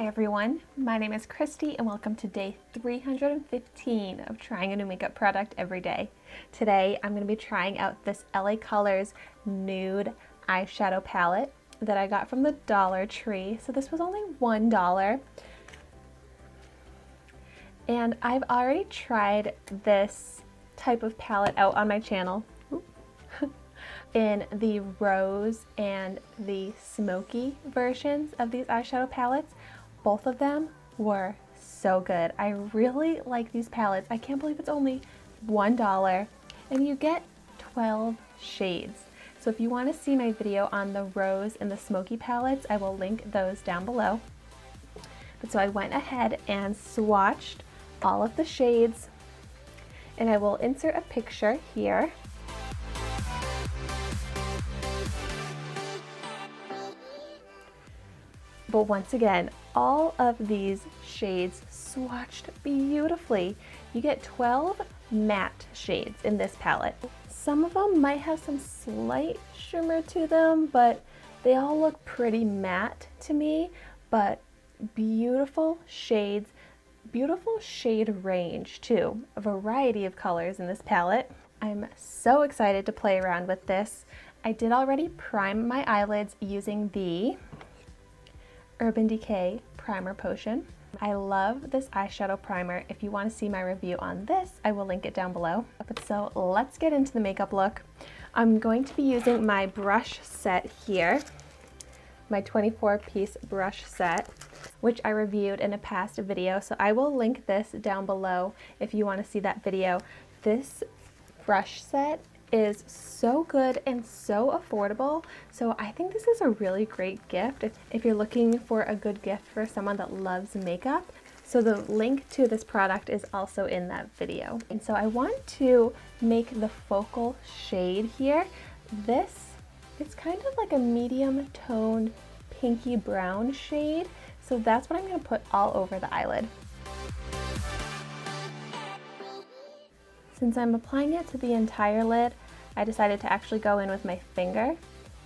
Hi everyone, my name is Christy and welcome to day 315 of trying a new makeup product every day. Today I'm going to be trying out this LA Colors Nude Eyeshadow Palette that I got from the Dollar Tree. So this was only $1. And I've already tried this type of palette out on my channel in the rose and the smoky versions of these eyeshadow palettes. Both of them were so good. I really like these palettes. I can't believe it's only $1 and you get 12 shades. So if you want to see my video on the rose and the smoky palettes, I will link those down below. But so I went ahead and swatched all of the shades, and I will insert a picture here. But once again, all of these shades swatched beautifully. You get 12 matte shades in this palette. Some of them might have some slight shimmer to them, but they all look pretty matte to me. But beautiful shades, beautiful shade range too. A variety of colors in this palette. I'm so excited to play around with this. I did already prime my eyelids using the Urban Decay Primer Potion. I love this eyeshadow primer. If you want to see my review on this, I will link it down below. But so let's get into the makeup look. I'm going to be using my brush set here, my 24-piece brush set, which I reviewed in a past video. So I will link this down below if you want to see that video. This brush set is so good and so affordable, so I think this is a really great gift if you're looking for a good gift for someone that loves makeup. So the link to this product is also in that video. And so I want to make the focal shade here. It's kind of like a medium toned pinky brown shade, so that's what I'm going to put all over the eyelid. Since I'm applying it to the entire lid, I decided to actually go in with my finger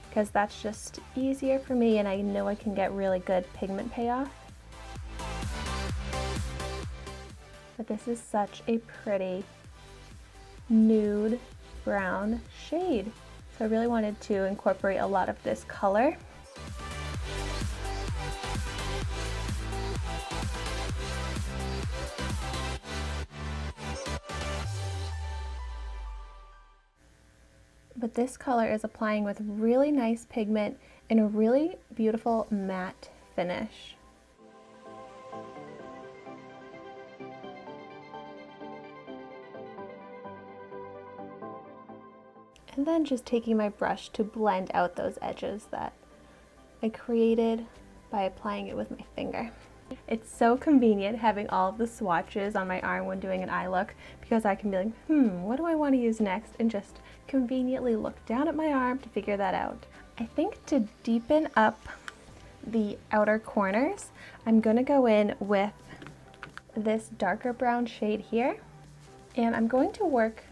because that's just easier for me and I know I can get really good pigment payoff. But this is such a pretty nude brown shade. So I really wanted to incorporate a lot of this color. But this color is applying with really nice pigment and a really beautiful matte finish. And then just taking my brush to blend out those edges that I created by applying it with my finger. It's so convenient having all of the swatches on my arm when doing an eye look, because I can be like, what do I want to use next? And just conveniently look down at my arm to figure that out. I think to deepen up the outer corners, I'm going to go in with this darker brown shade here. And I'm going to work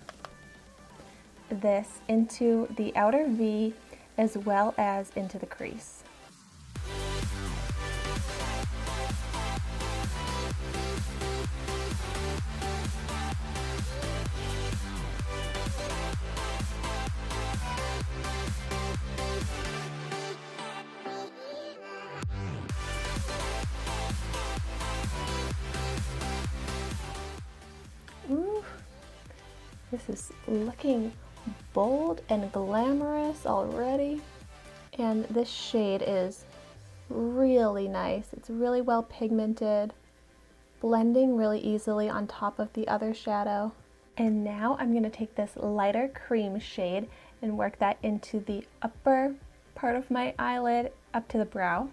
this into the outer V as well as into the crease. Ooh, this is looking bold and glamorous already. And this shade is really nice. It's really well pigmented, blending really easily on top of the other shadow. And now I'm going to take this lighter cream shade and work that into the upper part of my eyelid up to the brow.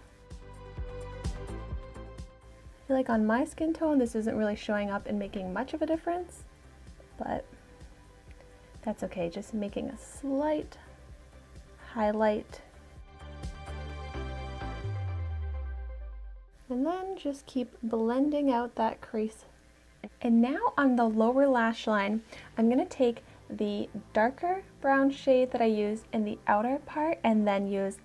I feel like on my skin tone this isn't really showing up and making much of a difference, but that's okay, just making a slight highlight. And then just keep blending out that crease. And now on the lower lash line, I'm going to take the darker brown shade that I used in the outer part and then use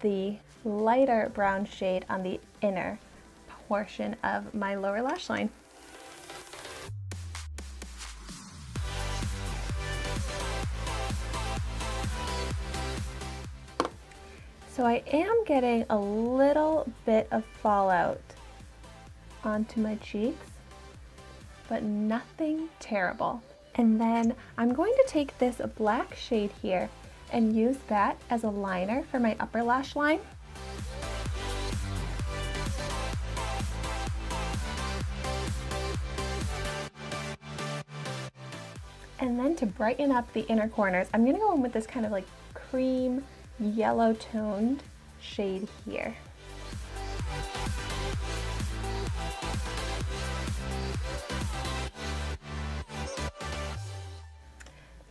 the lighter brown shade on the inner portion of my lower lash line. So I am getting a little bit of fallout onto my cheeks, but nothing terrible. And then I'm going to take this black shade here and use that as a liner for my upper lash line. And then to brighten up the inner corners, I'm gonna go in with this kind of like cream yellow toned shade here.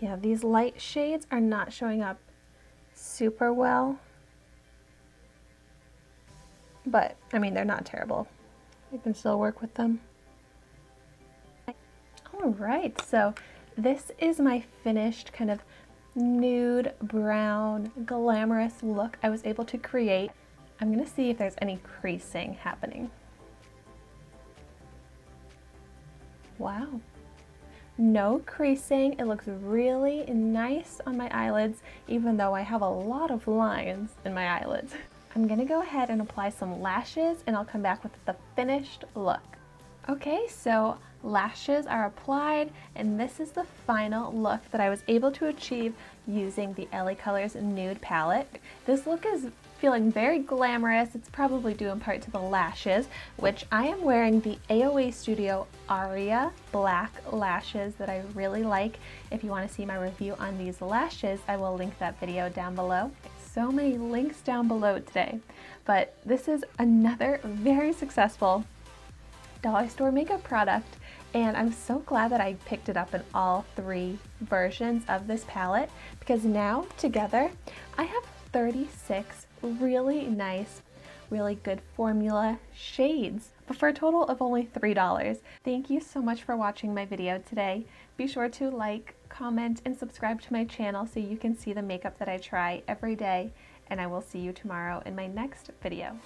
Yeah, these light shades are not showing up super well, but I mean, they're not terrible. I can still work with them. All right, so this is my finished kind of nude brown glamorous look I was able to create. I'm gonna see if there's any creasing happening. Wow, no creasing. It looks really nice on my eyelids, even though I have a lot of lines in my eyelids. I'm gonna go ahead and apply some lashes and I'll come back with the finished look. Okay, so lashes are applied and this is the final look that I was able to achieve using the LA Colors Nude Palette. This look is feeling very glamorous. It's probably due in part to the lashes, which I am wearing the AOA Studio Aria black lashes that I really like. If you want to see my review on these lashes, I will link that video down below. So many links down below today, but this is another very successful dollar store makeup product, and I'm so glad that I picked it up in all three versions of this palette, because now together I have 36 really nice, really good formula shades, but for a total of only $3. Thank you so much for watching my video today. Be sure to like, comment, and subscribe to my channel so you can see the makeup that I try every day, and I will see you tomorrow in my next video.